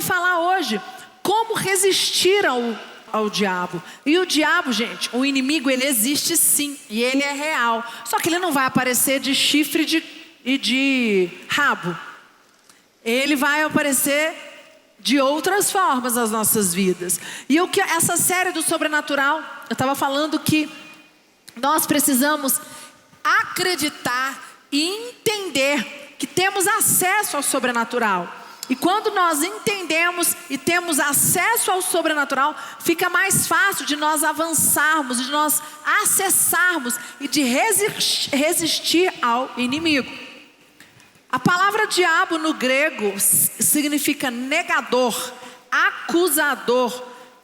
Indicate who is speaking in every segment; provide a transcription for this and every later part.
Speaker 1: falar hoje como resistir ao diabo. E o diabo, gente, o inimigo, ele existe sim, e ele é real. Só que ele não vai aparecer de chifre e de rabo. Ele vai aparecer de outras formas nas nossas vidas. E essa série do sobrenatural, eu estava falando que nós precisamos acreditar e entender que temos acesso ao sobrenatural. E quando nós entendemos e temos acesso ao sobrenatural, fica mais fácil de nós avançarmos, de nós acessarmos e de resistir ao inimigo. A palavra diabo no grego significa negador, acusador,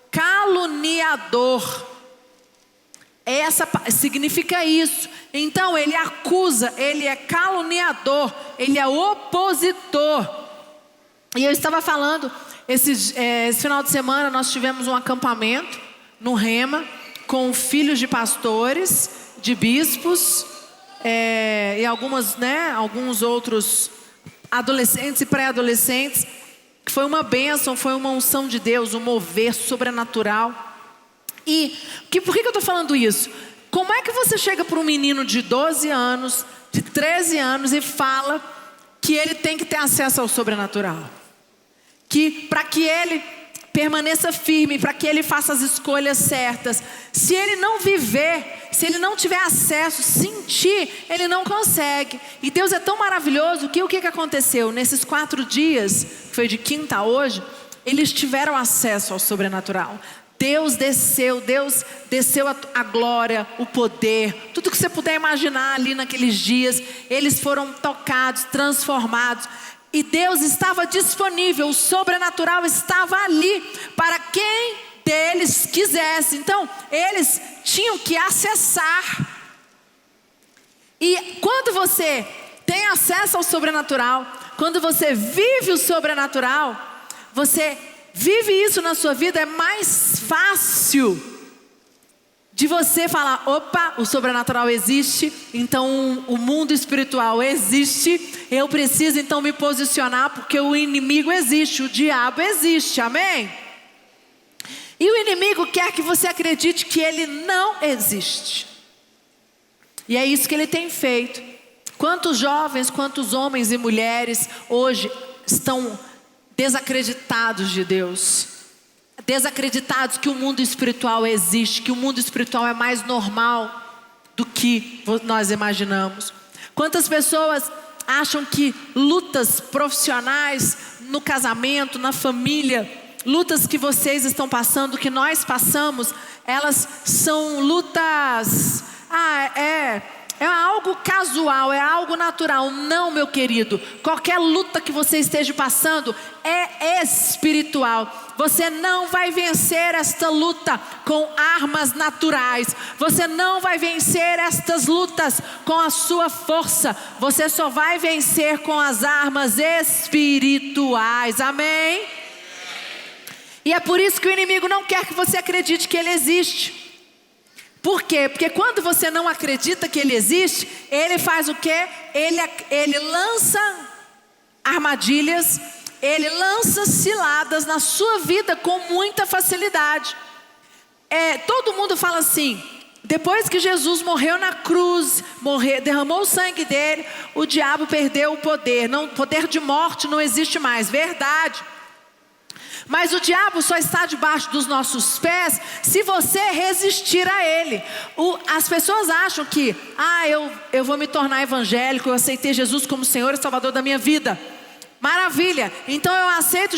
Speaker 1: caluniador. Significa isso. Então ele acusa, ele é caluniador, ele é opositor. E eu estava falando, esse final de semana nós tivemos um acampamento no Rema, com filhos de pastores, de bispos, e alguns outros adolescentes e pré-adolescentes, que foi uma bênção, foi uma unção de Deus, um mover sobrenatural. E por que eu estou falando isso? Como é que você chega para um menino de 12 anos, de 13 anos e fala que ele tem que ter acesso ao sobrenatural? Que para que ele permaneça firme, para que ele faça as escolhas certas, se ele não viver, se ele não tiver acesso, sentir, ele não consegue. E Deus é tão maravilhoso que o que aconteceu? Nesses 4 dias, que foi de quinta a hoje, eles tiveram acesso ao sobrenatural. Deus desceu a glória, o poder, tudo que você puder imaginar ali naqueles dias, eles foram tocados, transformados. E Deus estava disponível, o sobrenatural estava ali para quem deles quisesse. Então, eles tinham que acessar. E quando você tem acesso ao sobrenatural, quando você vive o sobrenatural, você vive isso na sua vida, é mais fácil de você falar: opa, o sobrenatural existe, então o mundo espiritual existe, eu preciso então me posicionar, porque o inimigo existe, o diabo existe, amém? E o inimigo quer que você acredite que ele não existe. E é isso que ele tem feito. Quantos jovens, quantos homens e mulheres hoje estão desacreditados de Deus, desacreditados que o mundo espiritual existe, que o mundo espiritual é mais normal do que nós imaginamos. Quantas pessoas acham que lutas profissionais no casamento, na família, lutas que vocês estão passando, que nós passamos, elas são lutas, é algo casual, é algo natural. Não, meu querido, qualquer luta que você esteja passando é espiritual. Você não vai vencer esta luta com armas naturais. Você não vai vencer estas lutas com a sua força. Você só vai vencer com as armas espirituais, amém? E é por isso que o inimigo não quer que você acredite que ele existe. Por quê? Porque quando você não acredita que ele existe, ele faz o quê? Ele lança armadilhas, ele lança ciladas na sua vida com muita facilidade. Todo mundo fala assim: depois que Jesus morreu na cruz, derramou o sangue dele, o diabo perdeu o poder. O poder de morte não existe mais. Verdade. Mas o diabo só está debaixo dos nossos pés se você resistir a ele. As pessoas acham que eu vou me tornar evangélico, eu aceitei Jesus como Senhor e Salvador da minha vida. Maravilha, então eu aceito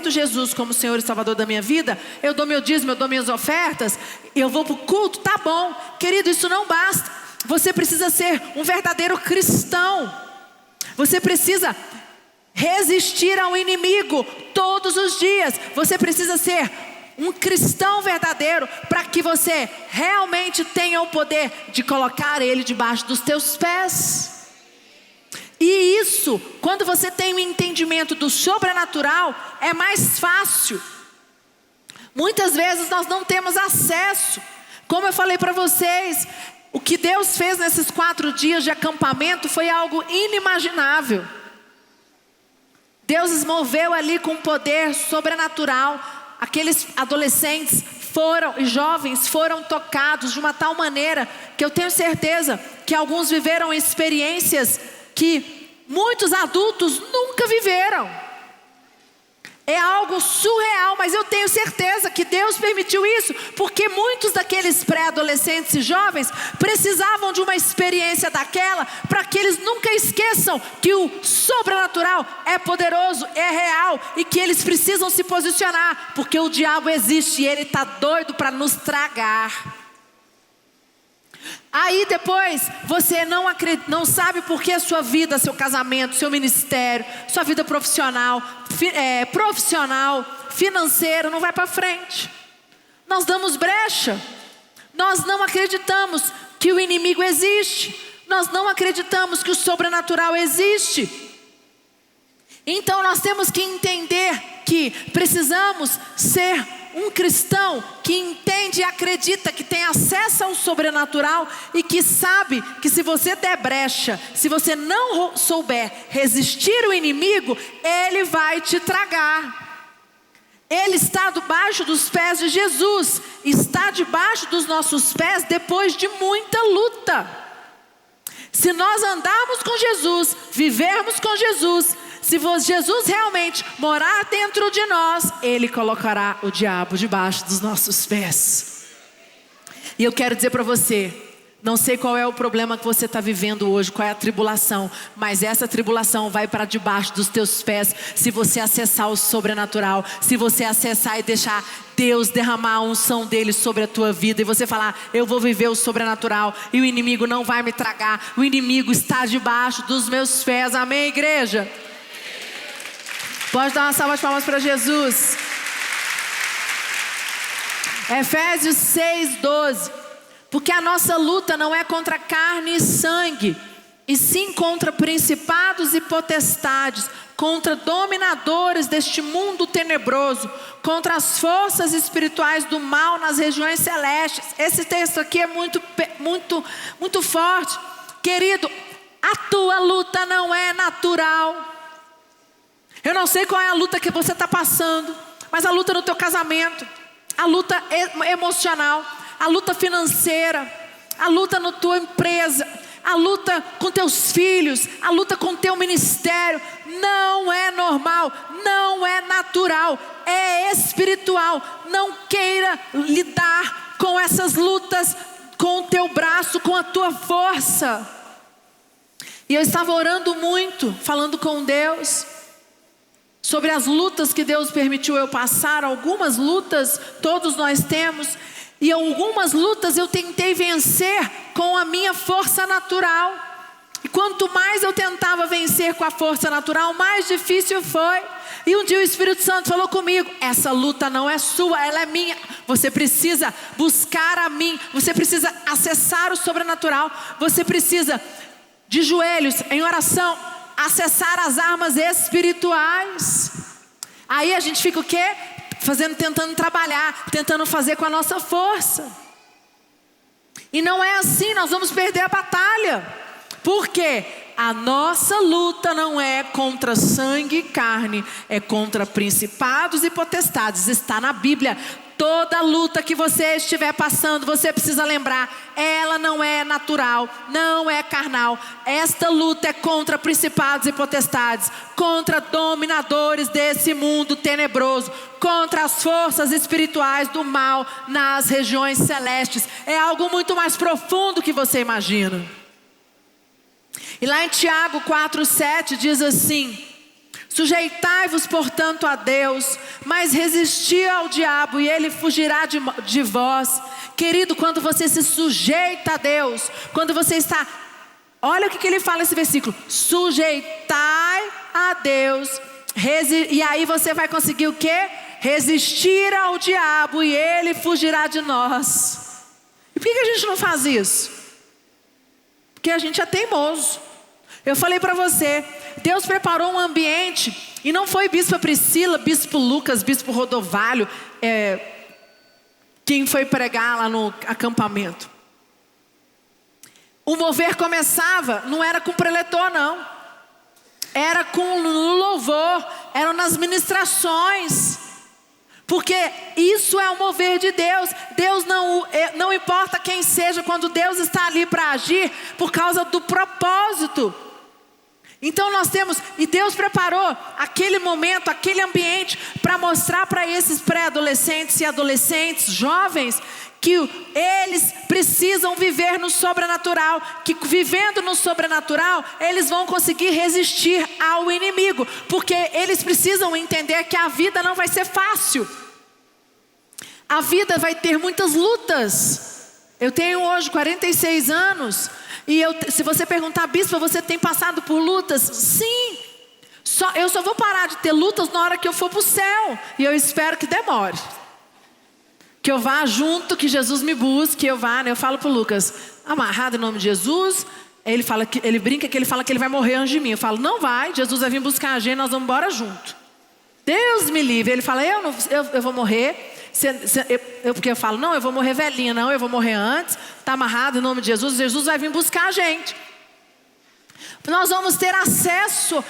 Speaker 1: Jesus como Senhor e Salvador da minha vida, eu dou meu dízimo, eu dou minhas ofertas, eu vou para o culto, tá bom. Querido, isso não basta. Você precisa ser um verdadeiro cristão. Você precisa resistir ao inimigo todos os dias. Você precisa ser um cristão verdadeiro para que você realmente tenha o poder de colocar ele debaixo dos teus pés. E isso, quando você tem um entendimento do sobrenatural, é mais fácil. Muitas vezes nós não temos acesso. Como eu falei para vocês, o que Deus fez nesses 4 dias de acampamento foi algo inimaginável. Deus os moveu ali com poder sobrenatural. Aqueles adolescentes e jovens foram tocados de uma tal maneira que eu tenho certeza que alguns viveram experiências que muitos adultos nunca viveram. É algo surreal, mas eu tenho certeza que Deus permitiu isso, porque muitos daqueles pré-adolescentes e jovens precisavam de uma experiência daquela, para que eles nunca esqueçam que o sobrenatural é poderoso, é real, e que eles precisam se posicionar, porque o diabo existe e ele está doido para nos tragar. Aí depois você não sabe por que a sua vida, seu casamento, seu ministério, sua vida profissional, financeiro não vai para frente. Nós damos brecha. Nós não acreditamos que o inimigo existe. Nós não acreditamos que o sobrenatural existe. Então nós temos que entender que precisamos ser um cristão que entende e acredita que tem acesso ao sobrenatural e que sabe que se você der brecha, se você não souber resistir o inimigo, ele vai te tragar. Ele está debaixo dos pés de Jesus, está debaixo dos nossos pés depois de muita luta. Se nós andarmos com Jesus, vivermos com Jesus, se Jesus realmente morar dentro de nós, Ele colocará o diabo debaixo dos nossos pés. E eu quero dizer para você, não sei qual é o problema que você está vivendo hoje, qual é a tribulação, mas essa tribulação vai para debaixo dos teus pés, se você acessar o sobrenatural, se você acessar e deixar Deus derramar a unção dele sobre a tua vida, e você falar, eu vou viver o sobrenatural, e o inimigo não vai me tragar, o inimigo está debaixo dos meus pés, amém, igreja? Pode dar uma salva de palmas para Jesus. Efésios 6:12. Porque a nossa luta não é contra carne e sangue, e sim contra principados e potestades, contra dominadores deste mundo tenebroso, contra as forças espirituais do mal nas regiões celestes. Esse texto aqui é muito forte. Querido, a tua luta não é natural. Eu não sei qual é a luta que você está passando, mas a luta no teu casamento, a luta emocional, a luta financeira, a luta na tua empresa, a luta com teus filhos, a luta com teu ministério, não é normal, não é natural, é espiritual. Não queira lidar com essas lutas com o teu braço, com a tua força. E eu estava orando muito, falando com Deus sobre as lutas que Deus permitiu eu passar. Algumas lutas todos nós temos, e algumas lutas eu tentei vencer com a minha força natural. E quanto mais eu tentava vencer com a força natural, mais difícil foi. E um dia o Espírito Santo falou comigo, essa luta não é sua, ela é minha. Você precisa buscar a mim, você precisa acessar o sobrenatural, você precisa de joelhos, em oração, acessar as armas espirituais. Aí a gente fica o quê? Tentando trabalhar, tentando fazer com a nossa força. E não é assim, nós vamos perder a batalha. Por quê? A nossa luta não é contra sangue e carne, é contra principados e potestades. Está na Bíblia. Toda luta que você estiver passando, você precisa lembrar, ela não é natural, não é carnal. Esta luta é contra principados e potestades, contra dominadores desse mundo tenebroso, contra as forças espirituais do mal nas regiões celestes. É algo muito mais profundo que você imagina. E lá em Tiago 4:7 diz assim: sujeitai-vos, portanto, a Deus, mas resisti ao diabo e ele fugirá de vós. Querido, quando você se sujeita a Deus, quando você está... Olha o que ele fala nesse versículo. Sujeitai a Deus. E aí você vai conseguir o quê? Resistir ao diabo e ele fugirá de nós. E por que a gente não faz isso? Porque a gente é teimoso. Eu falei para você, Deus preparou um ambiente, e não foi Bispa Priscila, Bispo Lucas, Bispo Rodovalho, quem foi pregar lá no acampamento. O mover começava, não era com preletor não. era no louvor, eram nas ministrações. Porque isso é o mover de Deus. Deus não importa quem seja, quando Deus está ali para agir, por causa do propósito. Então nós temos, e Deus preparou aquele momento, aquele ambiente, para mostrar para esses pré-adolescentes e adolescentes, jovens, que eles precisam viver no sobrenatural, que vivendo no sobrenatural, eles vão conseguir resistir ao inimigo, porque eles precisam entender que a vida não vai ser fácil. A vida vai ter muitas lutas. Eu tenho hoje 46 anos, e se você perguntar, bispa, você tem passado por lutas? Sim. Eu só vou parar de ter lutas na hora que eu for para o céu, e eu espero que demore. Que eu vá junto, que Jesus me busque, eu vá, né? Eu falo pro Lucas, amarrado em nome de Jesus. Ele brinca que ele fala que ele vai morrer antes de mim. Eu falo, não vai, Jesus vai vir buscar a gente, nós vamos embora junto. Deus me livre. Ele fala, eu vou morrer. Porque eu falo, não, eu vou morrer velhinha, não, eu vou morrer antes. Está amarrado em nome de Jesus, Jesus vai vir buscar a gente. Nós vamos ter acesso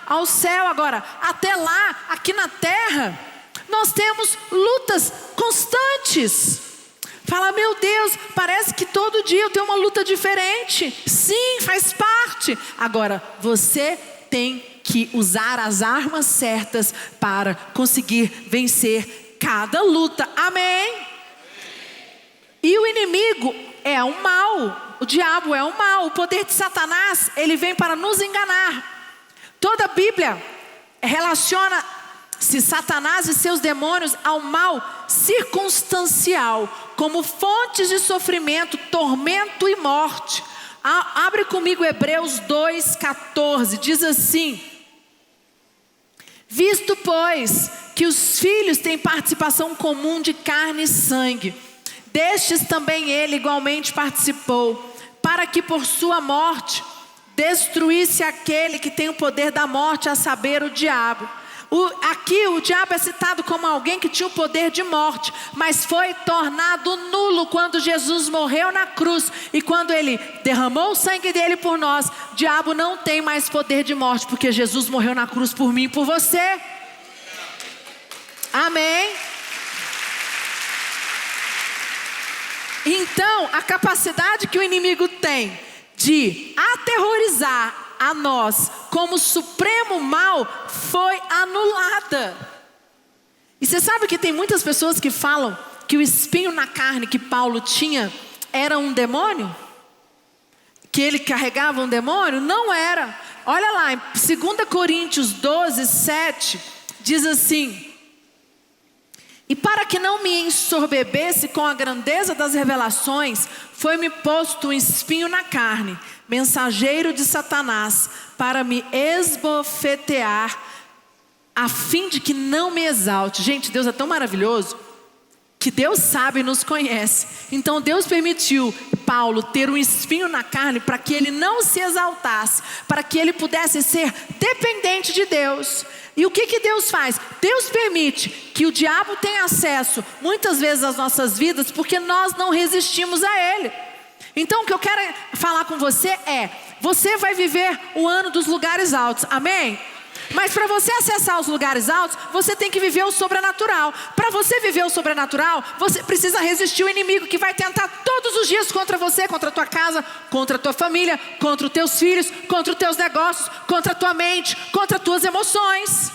Speaker 1: ao céu agora. Até lá, aqui na terra, nós temos lutas constantes. Fala, meu Deus, parece que todo dia eu tenho uma luta diferente. Sim, faz parte. Agora, você tem que usar as armas certas para conseguir vencer cada luta. Amém? E o inimigo é o mal. O diabo é o mal. O poder de Satanás, ele vem para nos enganar. Toda a Bíblia relaciona-se Satanás e seus demônios ao mal circunstancial, como fontes de sofrimento, tormento e morte. Abre comigo Hebreus 2,14, diz assim: visto, pois, que os filhos têm participação comum de carne e sangue, destes também ele igualmente participou, para que por sua morte destruísse aquele que tem o poder da morte, a saber, o diabo. Aqui o diabo é citado como alguém que tinha o poder de morte, mas foi tornado nulo quando Jesus morreu na cruz. E quando ele derramou o sangue dele por nós, o diabo não tem mais poder de morte, porque Jesus morreu na cruz por mim e por você. Amém? Então, a capacidade que o inimigo tem de aterrorizar a nós como supremo mal foi anulada. E você sabe que tem muitas pessoas que falam que o espinho na carne que Paulo tinha era um demônio? Que ele carregava um demônio? Não era. Olha lá, em 2 Coríntios 12:7, diz assim: e para que não me ensoberbesse com a grandeza das revelações, foi-me posto um espinho na carne, mensageiro de Satanás, para me esbofetear, a fim de que não me exalte. Gente, Deus é tão maravilhoso, que Deus sabe e nos conhece. Então Deus permitiu Paulo ter um espinho na carne, para que ele não se exaltasse, para que ele pudesse ser dependente de Deus. E o que Deus faz? Deus permite que o diabo tenha acesso muitas vezes às nossas vidas, porque nós não resistimos a ele. Então o que eu quero falar com você é: você vai viver o ano dos lugares altos, amém? Mas para você acessar os lugares altos, você tem que viver o sobrenatural. Para você viver o sobrenatural, você precisa resistir o inimigo, que vai tentar todos os dias contra você, contra a tua casa, contra a tua família, contra os teus filhos, contra os teus negócios, contra a tua mente, contra as tuas emoções.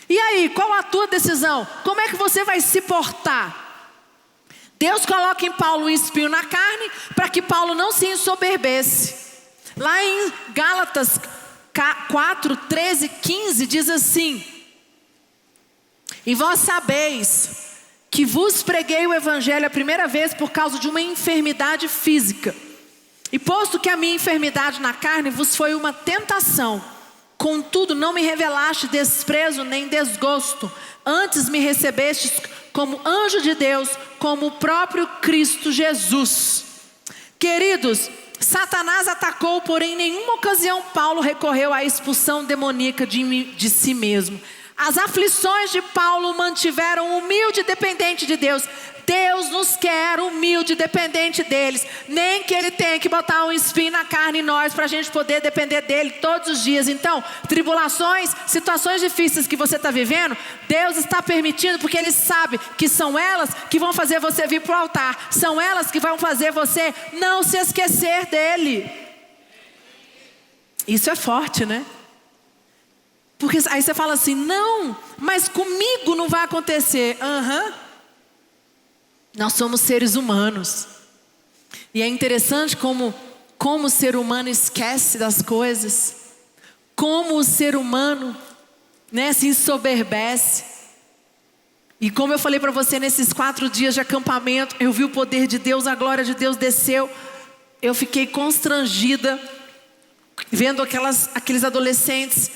Speaker 1: E aí, qual a tua decisão? Como é que você vai se portar? Deus coloca em Paulo um espinho na carne, para que Paulo não se ensoberbesse. Lá em Gálatas 4, 13, 15 diz assim: e vós sabeis que vos preguei o evangelho a primeira vez por causa de uma enfermidade física, e posto que a minha enfermidade na carne vos foi uma tentação, contudo não me revelaste desprezo nem desgosto, antes me recebestes como anjo de Deus, como o próprio Cristo Jesus. Queridos, Satanás atacou, porém em nenhuma ocasião Paulo recorreu à expulsão demoníaca de si mesmo. As aflições de Paulo o mantiveram humilde e dependente de Deus. Deus nos quer humilde e dependente deles. Nem que Ele tenha que botar um espinho na carne em nós para a gente poder depender dEle todos os dias. Então, tribulações, situações difíceis que você está vivendo, Deus está permitindo porque Ele sabe que são elas que vão fazer você vir para o altar. São elas que vão fazer você não se esquecer dEle. Isso é forte, né? Porque aí você fala assim, não, mas comigo não vai acontecer. Nós somos seres humanos. E é interessante como o ser humano esquece das coisas. Como o ser humano, né, se ensoberbece. E como eu falei para você, nesses 4 dias de acampamento, eu vi o poder de Deus, a glória de Deus desceu. Eu fiquei constrangida, vendo aqueles adolescentes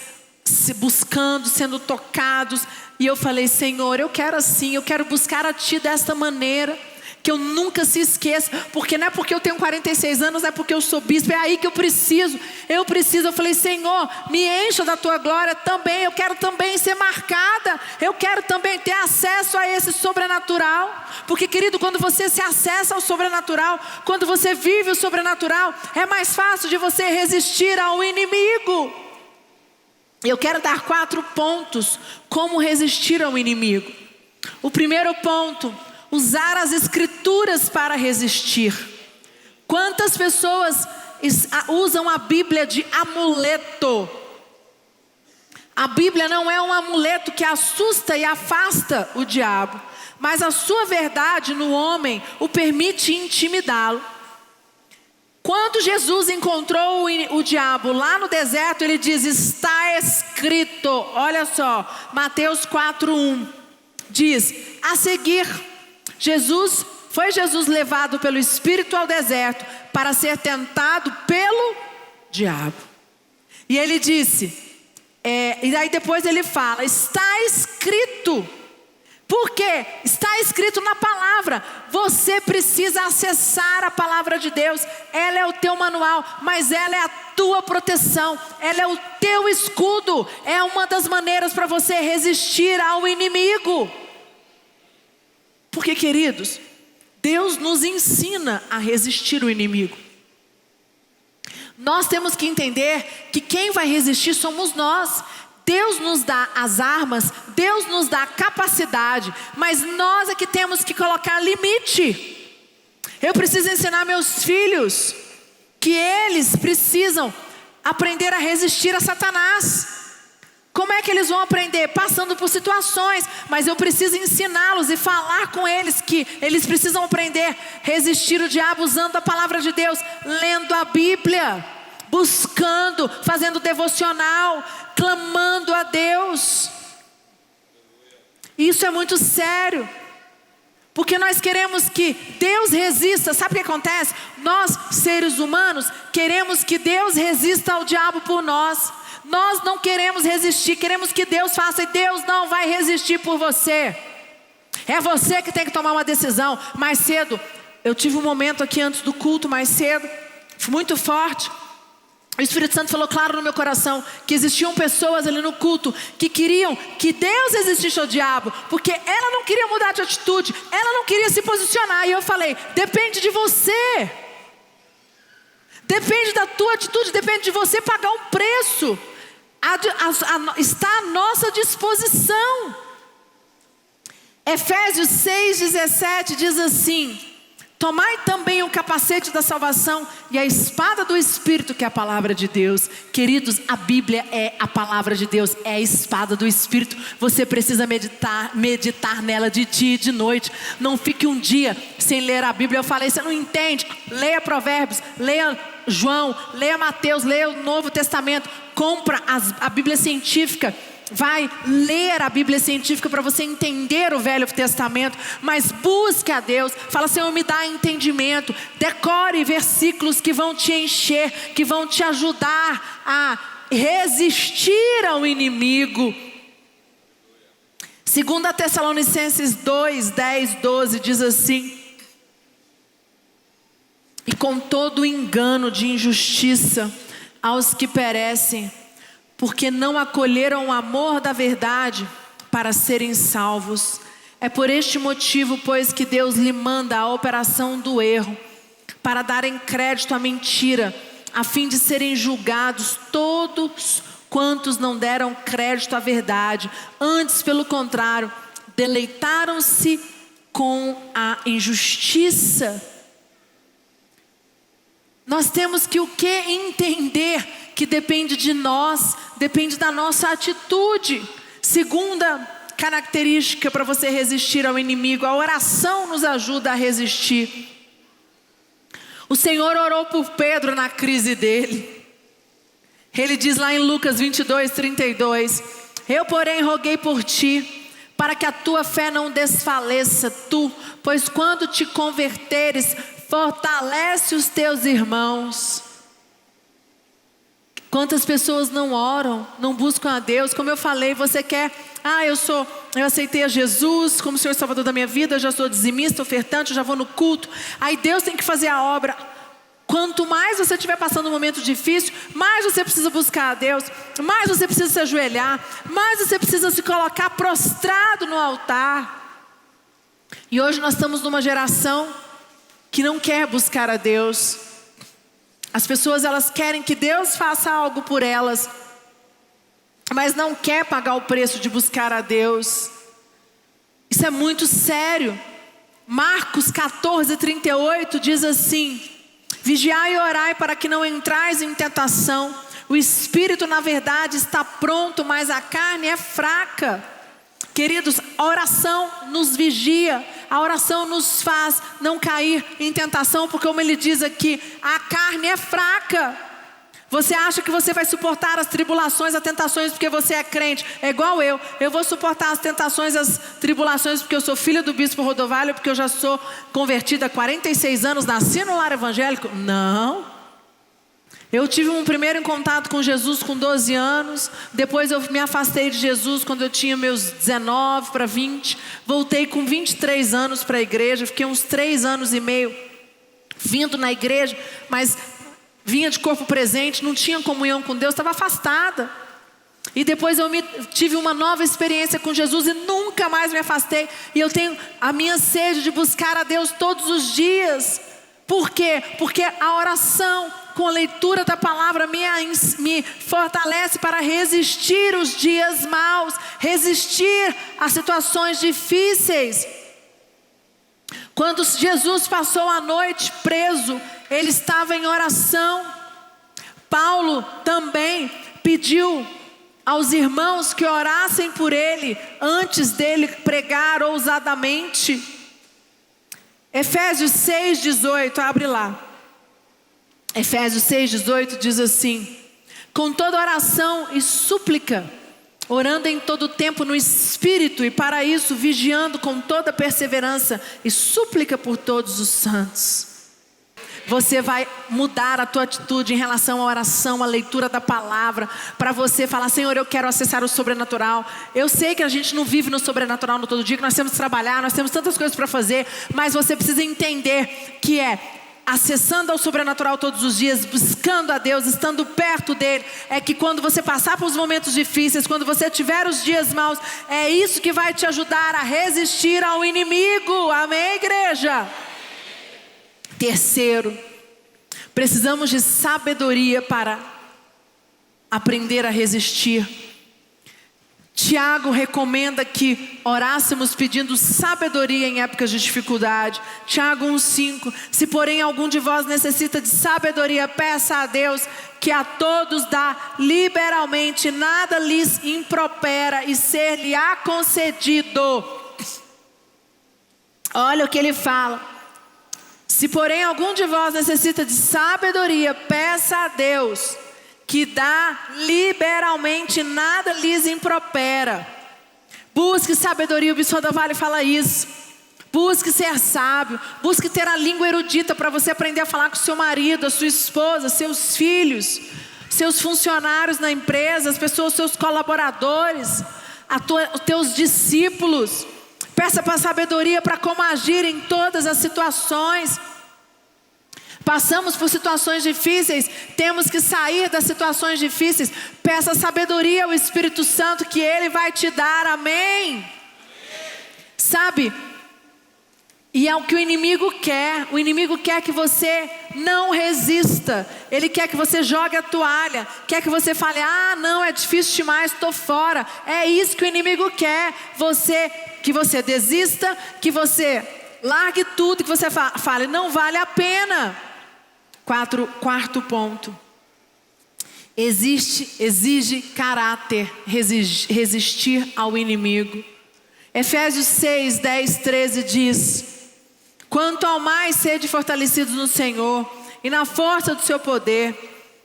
Speaker 1: se buscando, sendo tocados. E eu falei, Senhor, eu quero assim, eu quero buscar a Ti desta maneira, que eu nunca se esqueça, porque não é porque eu tenho 46 anos, não é porque eu sou bispo, é aí que eu preciso, eu falei, Senhor, me encha da Tua glória também, eu quero também ser marcada, eu quero também ter acesso a esse sobrenatural, porque querido, quando você se acessa ao sobrenatural, quando você vive o sobrenatural, é mais fácil de você resistir ao inimigo. Eu quero dar 4 pontos como resistir ao inimigo. O primeiro ponto, usar as escrituras para resistir. Quantas pessoas usam a Bíblia de amuleto? A Bíblia não é um amuleto que assusta e afasta o diabo, mas a sua verdade no homem o permite intimidá-lo. Quando Jesus encontrou o diabo lá no deserto, ele diz, está escrito, olha só, Mateus 4:1, diz, a seguir, foi Jesus levado pelo Espírito ao deserto para ser tentado pelo diabo. E ele disse, e aí depois ele fala, está escrito. Por quê? Está escrito na palavra. Você precisa acessar a palavra de Deus. Ela é o teu manual, mas ela é a tua proteção. Ela é o teu escudo. É uma das maneiras para você resistir ao inimigo. Porque, queridos, Deus nos ensina a resistir ao inimigo. Nós temos que entender que quem vai resistir somos nós. Deus nos dá as armas, Deus nos dá a capacidade, mas nós é que temos que colocar limite. Eu preciso ensinar meus filhos que eles precisam aprender a resistir a Satanás. Como é que eles vão aprender? Passando por situações, mas eu preciso ensiná-los e falar com eles que eles precisam aprender a resistir o diabo usando a palavra de Deus, lendo a Bíblia, buscando, fazendo devocional, clamando a Deus. Isso é muito sério, porque nós queremos que Deus resista. Sabe o que acontece? Nós, seres humanos, queremos que Deus resista ao diabo por nós. Nós não queremos resistir, queremos que Deus faça, e Deus não vai resistir por você. É você que tem que tomar uma decisão. Mais cedo, eu tive um momento aqui antes do culto, mais cedo, muito forte. O Espírito Santo falou claro no meu coração que existiam pessoas ali no culto que queriam que Deus resistisse ao diabo, porque ela não queria mudar de atitude, ela não queria se posicionar. E eu falei, depende de você, depende da tua atitude, depende de você pagar um preço. Está à nossa disposição. Efésios 6:17 diz assim, tomai também o capacete da salvação e a espada do Espírito, que é a palavra de Deus. Queridos, a Bíblia é a palavra de Deus, é a espada do Espírito. Você precisa meditar nela de dia e de noite. Não fique um dia sem ler a Bíblia. Eu falei, você não entende? Leia Provérbios, leia João, leia Mateus, leia o Novo Testamento. Compra a Bíblia científica. Vai ler a Bíblia científica para você entender o Velho Testamento, mas busque a Deus. Fala, Senhor, me dá entendimento. Decore versículos que vão te encher, que vão te ajudar a resistir ao inimigo. 2 Tessalonicenses 2:10-12 diz assim, e com todo engano de injustiça aos que perecem, porque não acolheram o amor da verdade para serem salvos. É por este motivo, pois, que Deus lhe manda a operação do erro, para darem crédito à mentira, a fim de serem julgados todos quantos não deram crédito à verdade. Antes, pelo contrário, deleitaram-se com a injustiça. Nós temos que o que? Entender que depende de nós, depende da nossa atitude. Segunda característica para você resistir ao inimigo: a oração nos ajuda a resistir. O Senhor orou por Pedro na crise dele. Ele diz lá em Lucas 22:32: eu, porém, roguei por ti, para que a tua fé não desfaleça, pois quando te converteres, fortalece os teus irmãos. Quantas pessoas não oram, não buscam a Deus? Como eu falei, você quer, eu aceitei a Jesus como Senhor e Salvador da minha vida, eu já sou dizimista, ofertante, eu já vou no culto. Aí Deus tem que fazer a obra. Quanto mais você estiver passando um momento difícil, mais você precisa buscar a Deus, mais você precisa se ajoelhar, mais você precisa se colocar prostrado no altar. E hoje nós estamos numa geração que não quer buscar a Deus. As pessoas, elas querem que Deus faça algo por elas, mas não quer pagar o preço de buscar a Deus. Isso é muito sério. Marcos 14:38 diz assim: vigiai e orai para que não entrais em tentação. O espírito, na verdade, está pronto, mas a carne é fraca. Queridos, a oração nos vigia, a oração nos faz não cair em tentação, porque como ele diz aqui, a carne é fraca. Você acha que você vai suportar as tribulações, as tentações porque você é crente? É igual eu vou suportar as tentações, as tribulações porque eu sou filha do bispo Rodovalho, porque eu já sou convertida há 46 anos, nasci no lar evangélico? Não. Eu tive um primeiro contato com Jesus com 12 anos, depois eu me afastei de Jesus quando eu tinha meus 19 para 20, voltei com 23 anos para a igreja, fiquei uns 3 anos e meio vindo na igreja, mas vinha de corpo presente, não tinha comunhão com Deus, estava afastada. E depois tive uma nova experiência com Jesus e nunca mais me afastei. E eu tenho a minha sede de buscar a Deus todos os dias. Por quê? Porque a oração com a leitura da palavra me fortalece para resistir os dias maus, resistir às situações difíceis. Quando Jesus passou a noite preso, ele estava em oração. Paulo também pediu aos irmãos que orassem por ele antes dele pregar ousadamente. Efésios 6:18, abre lá. Efésios 6:18 diz assim: com toda oração e súplica, orando em todo tempo no Espírito, e para isso vigiando com toda perseverança e súplica por todos os santos. Você vai mudar a tua atitude em relação à oração, à leitura da palavra, para você falar: Senhor, eu quero acessar o sobrenatural. Eu sei que a gente não vive no sobrenatural no todo dia, que nós temos que trabalhar, nós temos tantas coisas para fazer, mas você precisa entender que acessando ao sobrenatural todos os dias, buscando a Deus, estando perto dele, é que quando você passar por os momentos difíceis, quando você tiver os dias maus, é isso que vai te ajudar a resistir ao inimigo. Amém, igreja? Terceiro, precisamos de sabedoria para aprender a resistir. Tiago recomenda que orássemos pedindo sabedoria em épocas de dificuldade. Tiago 1:5: se porém algum de vós necessita de sabedoria, peça a Deus, que a todos dá liberalmente, nada lhes impropera, e ser-lhe-á concedido. Olha o que ele fala: se porém algum de vós necessita de sabedoria, peça a Deus, que dá liberalmente, nada lhes impropera. Busque sabedoria, o bispo Rodovalho fala isso. Busque ser sábio, busque ter a língua erudita para você aprender a falar com seu marido, a sua esposa, seus filhos, seus funcionários na empresa, as pessoas, seus colaboradores, os teus discípulos. Peça para sabedoria para como agir em todas as situações. Passamos por situações difíceis, temos que sair das situações difíceis. Peça sabedoria ao Espírito Santo que Ele vai te dar, amém? Sabe? E é o que o inimigo quer. O inimigo quer que você não resista. Ele quer que você jogue a toalha. Quer que você fale, não, é difícil demais, estou fora. É isso que o inimigo quer. Que você desista, que você largue tudo, que você fale, não vale a pena. Quarto ponto. Exige caráter resistir ao inimigo. Efésios 6, 10, 13 diz: quanto ao mais sede fortalecidos no Senhor e na força do seu poder,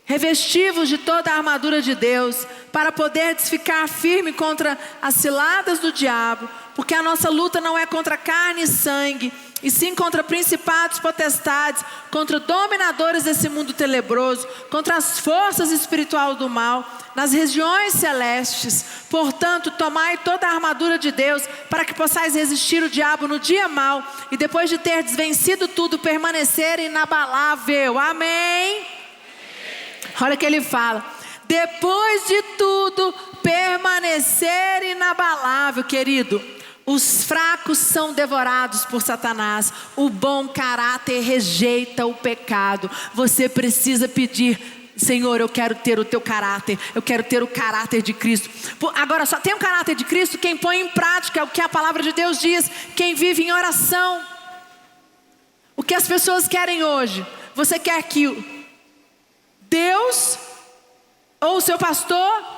Speaker 1: revesti-vos de toda a armadura de Deus, para poderdes ficar firme contra as ciladas do diabo, porque a nossa luta não é contra carne e sangue, e sim contra principados, potestades, contra dominadores desse mundo tenebroso, contra as forças espirituais do mal, nas regiões celestes. Portanto, tomai toda a armadura de Deus, para que possais resistir o diabo no dia mau, e depois de ter vencido tudo, permanecer inabalável. Amém? Olha o que ele fala: depois de tudo, permanecer inabalável, querido. Os fracos são devorados por Satanás. O bom caráter rejeita o pecado. Você precisa pedir: Senhor, eu quero ter o teu caráter. Eu quero ter o caráter de Cristo. Agora, só tem o caráter de Cristo quem põe em prática o que a palavra de Deus diz. Quem vive em oração. O que as pessoas querem hoje? Você quer que Deus ou o seu pastor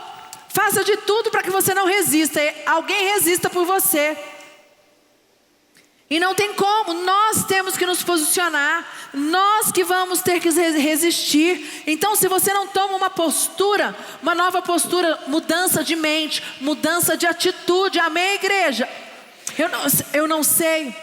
Speaker 1: faça de tudo para que você não resista. Alguém resista por você. E não tem como. Nós temos que nos posicionar. Nós que vamos ter que resistir. Então, se você não toma uma postura, uma nova postura, mudança de mente, mudança de atitude. Amém, igreja? Eu não sei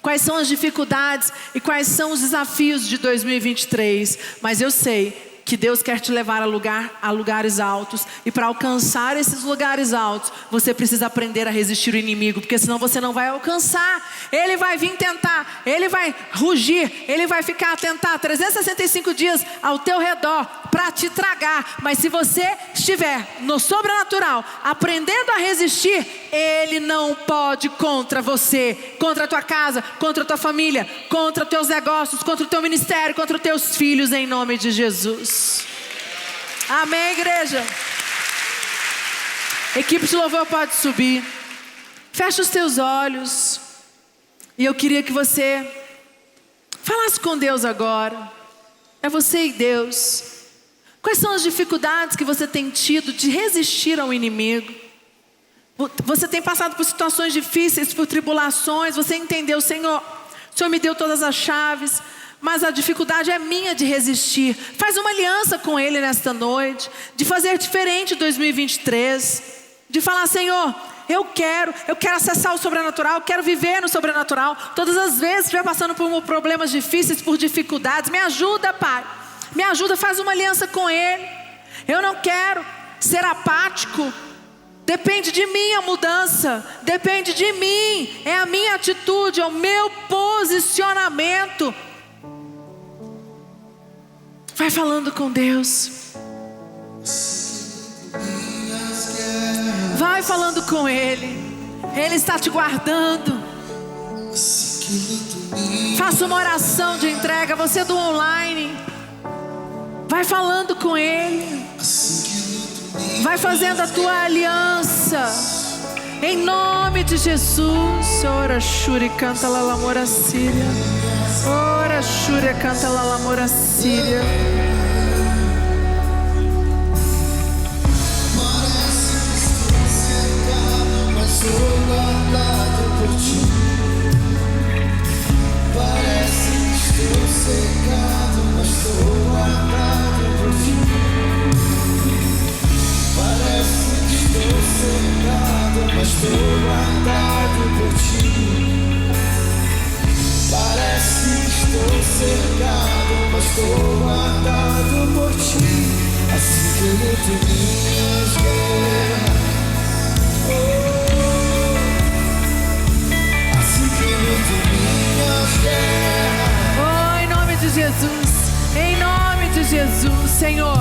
Speaker 1: quais são as dificuldades e quais são os desafios de 2023. Mas eu sei que Deus quer te levar a lugares altos. E para alcançar esses lugares altos, você precisa aprender a resistir o inimigo. Porque senão você não vai alcançar. Ele vai vir tentar, ele vai rugir, ele vai ficar a tentar 365 dias ao teu redor para te tragar. Mas se você estiver no sobrenatural, aprendendo a resistir, ele não pode contra você, contra a tua casa, contra a tua família, contra os teus negócios, contra o teu ministério, contra os teus filhos, em nome de Jesus. Amém, igreja? Equipe de louvor pode subir. Fecha os teus olhos. E eu queria que você falasse com Deus agora. É você e Deus. Quais são as dificuldades que você tem tido de resistir ao inimigo? Você tem passado por situações difíceis, por tribulações. Você entendeu, Senhor, o Senhor me deu todas as chaves, mas a dificuldade é minha de resistir. Faz uma aliança com Ele nesta noite, de fazer diferente em 2023, de falar: Senhor, eu quero acessar o sobrenatural, eu quero viver no sobrenatural. Todas as vezes que estiver passando por problemas difíceis, por dificuldades, me ajuda, Pai, me ajuda, faz uma aliança com Ele. Eu não quero ser apático. Depende de mim a mudança, depende de mim, é a minha atitude, é o meu posicionamento. Vai falando com Deus. Vai falando com Ele. Ele está te guardando. Faça uma oração de entrega. Você do online, vai falando com Ele. Vai fazendo a tua aliança. Em nome de Jesus. Ora shuri canta la lamora síria. Ora shuri canta la lamora síria.
Speaker 2: Sou guardado por ti. Parece que estou cegado, mas estou guardado por ti. Parece que estou cegado, mas estou guardado por ti. Parece que estou cegado, mas estou guardado por ti. Assim que eu luto minhas guerras.
Speaker 1: Oh, em nome de Jesus. Jesus. Senhor,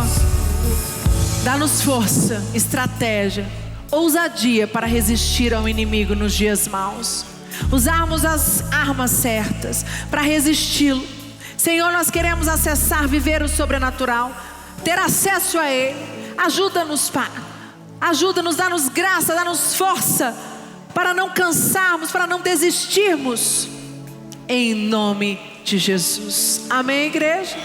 Speaker 1: dá-nos força, estratégia, ousadia para resistir ao inimigo nos dias maus. Usarmos as armas certas para resisti-lo. Senhor, nós queremos acessar, viver o sobrenatural, ter acesso a Ele. Ajuda-nos, Pai. Ajuda-nos, dá-nos graça, dá-nos força para não cansarmos, para não desistirmos. Em nome de Jesus. Amém, igreja?